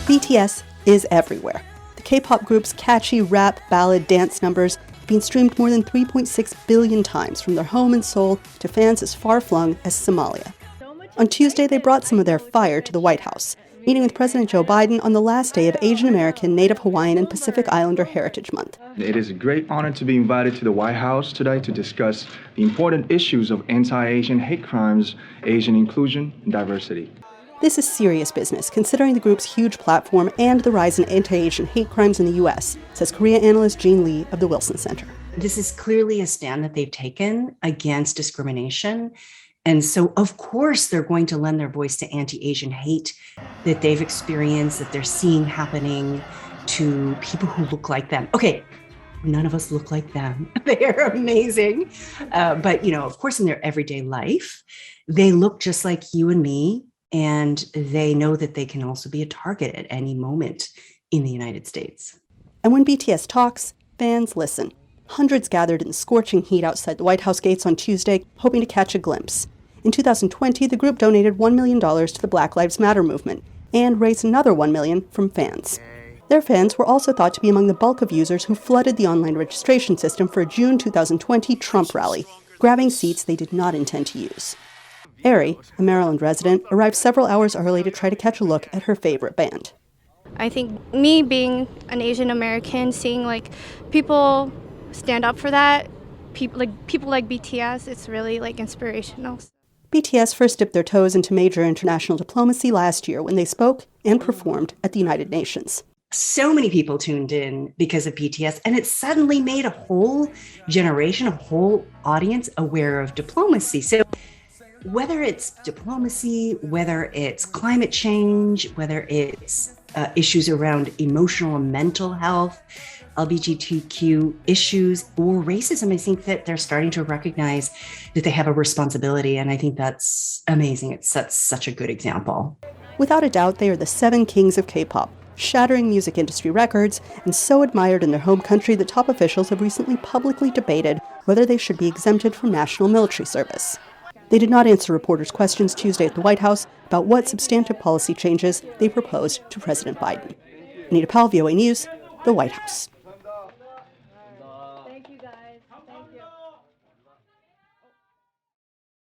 BTS is everywhere. The K-pop group's catchy rap, ballad, dance numbers have been streamed more than 3.6 billion times from their home in Seoul to fans as far-flung as Somalia. On Tuesday, they brought some of their fire to the White House, meeting with President Joe Biden on the last day of Asian American, Native Hawaiian, and Pacific Islander Heritage Month. It is a great honor to be invited to the White House today to discuss the important issues of anti-Asian hate crimes, Asian inclusion, and diversity. This is serious business, considering the group's huge platform and the rise in anti-Asian hate crimes in the U.S., says Korea analyst Jean Lee of the Wilson Center. This is clearly a stand that they've taken against discrimination. And so, of course, they're going to lend their voice to anti-Asian hate that they've experienced, that they're seeing happening to people who look like them. Okay, none of us look like them. They are amazing. But, of course, in their everyday life, they look just like you and me. And they know that they can also be a target at any moment in the United States. And when BTS talks, fans listen. Hundreds gathered in the scorching heat outside the White House gates on Tuesday, hoping to catch a glimpse. In 2020, the group donated $1 million to the Black Lives Matter movement and raised another $1 million from fans. Their fans were also thought to be among the bulk of users who flooded the online registration system for a June 2020 Trump rally, grabbing seats they did not intend to use. Ari, a Maryland resident, arrived several hours early to try to catch a look at her favorite band. I think me being an Asian American, seeing people stand up for that, people like BTS, it's really inspirational. BTS first dipped their toes into major international diplomacy last year when they spoke and performed at the United Nations. So many people tuned in because of BTS, and it suddenly made a whole generation, a whole audience aware of diplomacy. So whether it's diplomacy, whether it's climate change, whether it's issues around emotional and mental health, LGBTQ issues, or racism, I think that they're starting to recognize that they have a responsibility. And I think that's amazing. It sets such a good example. Without a doubt, they are the 7 kings of K-pop, shattering music industry records, and so admired in their home country that top officials have recently publicly debated whether they should be exempted from national military service. They did not answer reporters' questions Tuesday at the White House about what substantive policy changes they proposed to President Biden. Anita Powell, VOA News, the White House.